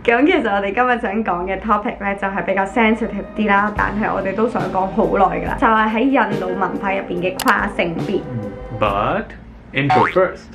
咁其實我哋今日想講嘅 topic 咧就係比較 sensitive 啲啦，但係我哋都想講好耐㗎啦，就係喺印度文化入邊嘅跨性別。But intro first.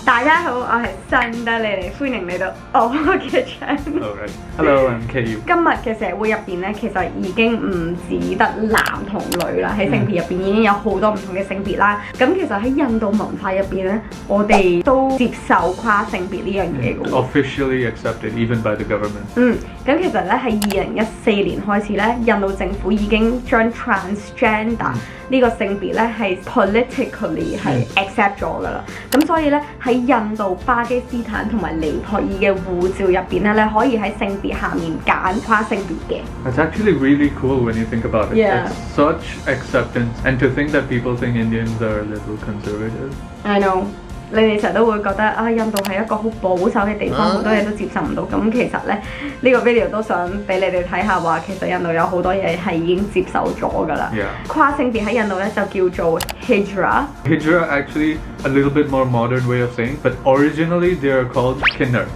大家好，我係新德，你哋歡迎嚟到我嘅 channel。Hello, I'm KU。今日嘅社會入邊咧，其實已經唔止得男同女啦，喺性別入邊已經有好多唔同嘅性別啦。咁其實喺印度文化入邊咧，我哋都接受跨性別呢樣嘢嘅喎。Officially accepted, even by the government。咁其實咧喺2014年開始咧，印度政府已經將 transgender 呢個性別咧係 politically 係 accept 咗㗎啦。咁所以咧喺印度、巴基斯坦同埋尼泊爾嘅護照入邊咧，你可以喺性別下面揀跨性別嘅。That's actually really cool when you think about it. Yeah. It's such acceptance, and to think that people think Indians are a little conservative. I know。你哋成日都會覺得啊，印度係一個好保守嘅地方，好多嘢都接受唔到。咁其實咧，呢個 video 都想俾你哋睇下話，其實印度有好多嘢係已經接受咗㗎啦。Yeah. 跨性別喺印度咧就叫做 Hijra。 Hijra actually a little bit more modern way of saying, but originally they are called Kinnar.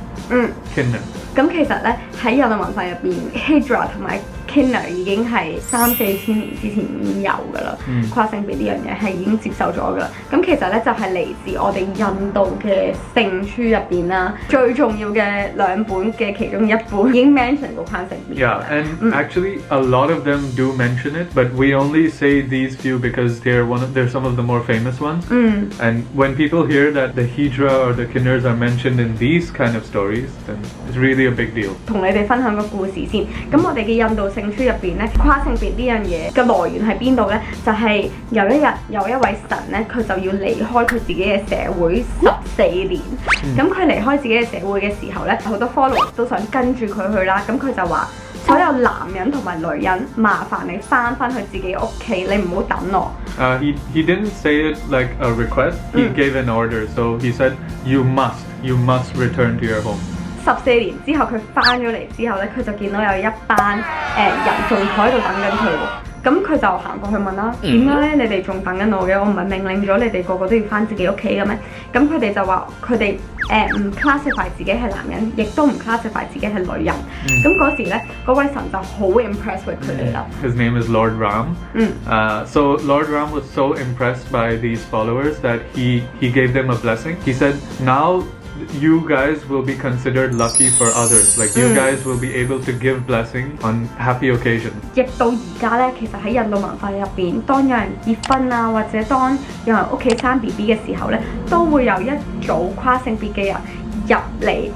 Kinnar. 咁其實咧喺印度文化入邊 Hijra 同埋 Kinnar 已經係3-4千年之前已經有㗎啦。跨性別呢樣嘢係已經接受咗㗎啦。咁其實咧就係嚟自我哋印度嘅聖書入邊啦，最重要嘅兩本嘅其中一本已經 mention 過跨性別。Yeah, and actually a lot of them do mention it, but we only say these few because they're some of the more famous ones. And when people hear that the Hijra or the Kinnars are mentioned in these kind of stories, then it's really a big deal. 同你哋分享個故事先。咁我哋嘅印度聖書入邊咧，跨性別呢樣嘢嘅來源喺邊度咧？就係有一日有一位神咧，佢就要離開佢自己嘅社會14年。咁佢離開自己嘅社會嘅時候咧，好多 followers 都想跟住佢去啦。咁佢就話：所有男人同埋女人，麻煩你翻去自己屋企，你唔好等我。He didn't say it like a request. He gave an order. So he said, you must return to your home. 14年之後，佢翻咗嚟之後咧，佢就見到有一班人仲坐喺度等緊佢喎。咁佢就行過去問啦：點解咧？你哋仲等緊我嘅？我唔係命令咗你哋個個都要翻自己屋企嘅咩？咁佢哋就話佢哋唔 classify 自己係男人，亦都唔 classify 自己係女人。咁嗰時咧，嗰位神就好 impressed with 佢哋啦。His name is Lord Ram. So Lord Ram was so impressed by these followers that he gave them a blessing. He said, now you guys will be considered lucky for others. Like you guys will be able to give blessing on happy occasions. 亦到而家咧，其實喺印度文化入邊，當有人結婚啊，或者當有人屋企生 BB 嘅時候咧，都會有一組跨性別嘅人入嚟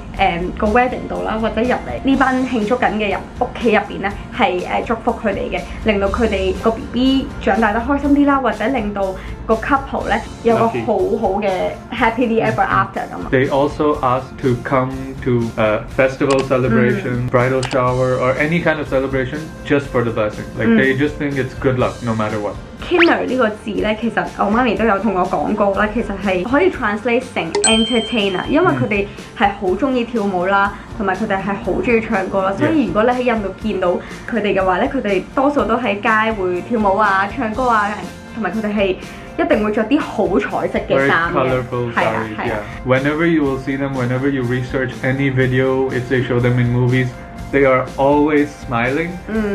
個 wedding 度啦，或者入嚟呢班慶祝緊嘅人屋企入邊咧，係祝福佢哋嘅，令到佢哋個 BB 長大得開心啲啦，或者令到個 couple 咧有個好好嘅 happily ever after 咁。They also asked to come to a festival celebration, bridal shower, or any kind of celebration just for the blessing. Like they just think it's good luck no matter what. Kinnar 呢個字咧，其實我媽咪都有同我講過啦，其實係可以 translate 成 entertainer， 因為佢哋係好中意跳舞啦，同埋佢哋係好中意唱歌啦，所以如果你喺印度見到佢哋嘅話咧，佢哋多數都喺街會跳舞啊、唱歌啊，同埋佢哋係一定會着啲好彩色嘅衫嘅。Very colorful sarees, yeah. Whenever you will see them, whenever you research any video, if they show them in movies, they are always smiling,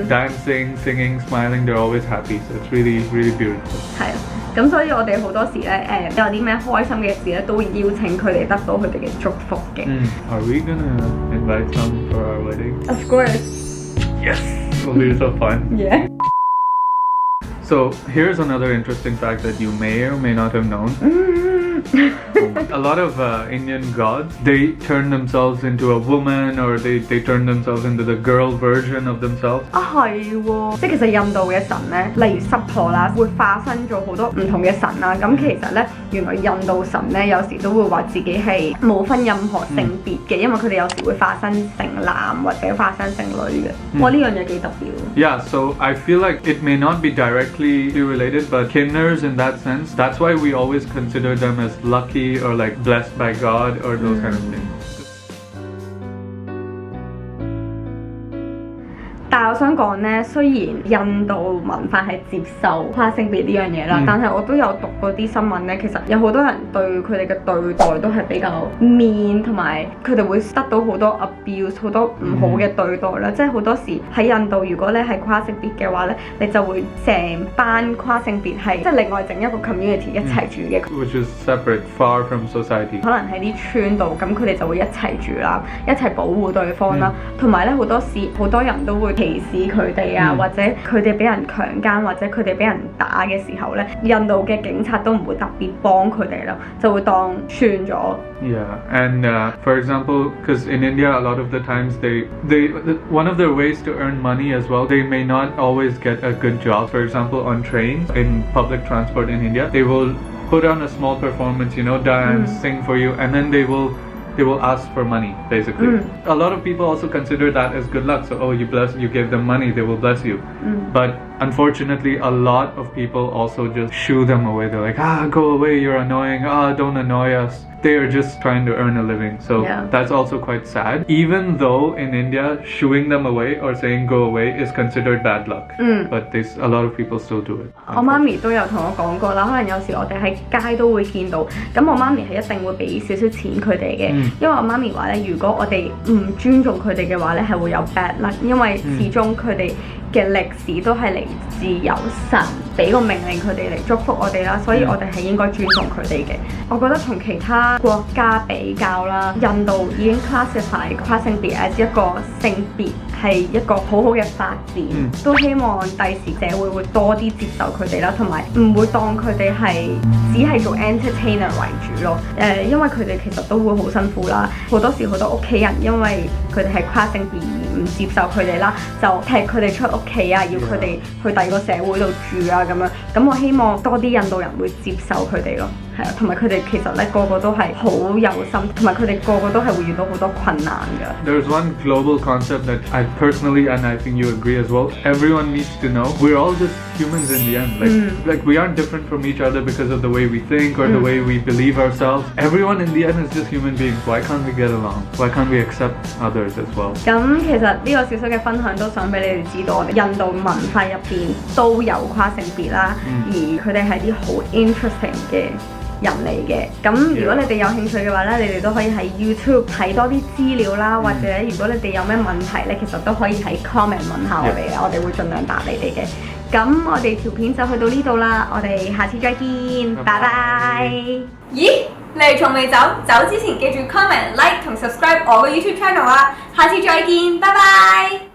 dancing, singing, smiling. They're always happy. So it's really, really beautiful. 係啊，咁所以我哋好多時咧，有啲咩開心嘅事咧，都會邀請佢哋得到佢哋嘅祝福嘅。Are we gonna invite some for our wedding? Of course. Yes. It'll be so fun. Yeah. So here's another interesting fact that you may or may not have known. A lot of Indian gods, they turn themselves into a woman, or they turn themselves into the girl version of themselves. 係喎，即係其實印度嘅神咧，例如濕婆啦，會化身做好多唔同嘅神啦。咁其實咧，原來印度神咧有時都會話自己係冇分任何性別嘅，因為佢哋有時會化身成男或者化身成女嘅。哇，呢樣嘢幾特別。Yeah, so I feel like it may not be directly related, but Kinnars in that sense, that's why we always consider them as lucky or like blessed by God or those kind of things. 但係我想講咧，雖然印度文化係接受跨性別呢樣嘢啦，但係我都有讀過啲新聞咧，其實有好多人對佢哋嘅對待都係比較面，同埋佢哋會得到好多 abuse 好多唔好嘅對待啦。即係好多時喺印度，如果你係跨性別嘅話咧，你就會成班跨性別係即係另外整一個 community 一齊住嘅。Which is separate, far from society. 可能喺啲村度，咁佢哋就會一齊住啦，一齊保護對方啦。同埋咧好多時，好多人都會歧視佢哋啊，或者佢哋俾人強姦，或者佢哋俾人打嘅時候咧，印度嘅警察都唔會特別幫佢哋咯，就會當算咗。Yeah, and for example, because in India, a lot of the times one of their ways to earn money as well, they may not always get a good job. For example, on trains, in public transport in India, they will put on a small performance, dance, sing for you, and then they will ask for money, basically. A lot of people also consider that as good luck. So, you give them money, they will bless you. But unfortunately, a lot of people also just shoo them away. They're like, go away, you're annoying. Don't annoy us. They are just trying to earn a living. So that's also quite sad. Even though in India, shooing them away or saying go away is considered bad luck. But a lot of people still do it. 我媽咪都有同我講過啦，可能有時我哋喺街都會見到，咁我媽咪係一定會俾少少錢佢哋嘅，因為我媽咪話咧，如果我哋唔尊重佢哋嘅話咧，係會有 bad luck，因為始終佢哋嘅歷史都係嚟自由神俾個命令佢哋嚟祝福我哋啦，所以我哋係應該尊重佢哋嘅。我覺得同其他國家比較啦，印度已經 classify 跨性別 as 一個性別係一個好好嘅發展，都希望第時社會多啲接受佢哋啦，同埋唔會當佢哋係只係做 entertainer 為主咯。因為佢哋其實都會好辛苦啦，好多時好多屋企人因為佢哋係跨性別而唔接受佢哋啦，就踢佢哋出屋企啊，要佢哋去第二個社會度住啊咁樣。咁我希望多啲印度人會接受佢哋咯。係啊，同埋佢哋其實咧個個都係好有心，同埋佢哋個個都係會遇到好多困難㗎。There's one global concept that I personally, and I think you agree as well, everyone needs to know, we're all just humans in the end. Like we aren't different from each other because of the way we think or the way we believe ourselves. Everyone in the end is just human beings. Why can't we get along? Why can't we accept others as well? 咁其實呢個少少嘅分享都想俾你哋知道，印度文化入邊都有跨性別啦，而佢哋係啲好 interesting 嘅人嚟嘅。咁如果你哋有興趣嘅話咧，你哋都可以喺 YouTube 睇多啲資料啦，或者如果你哋有咩問題咧，其實都可以喺 comment 問下我哋，我哋會盡量答你哋嘅。咁我哋條片就去到呢度啦，我哋下次再見，拜拜。咦？你哋仲未走？走之前記住 comment、like 同 subscribe 我嘅 YouTube channel 啊！下次再見，拜拜。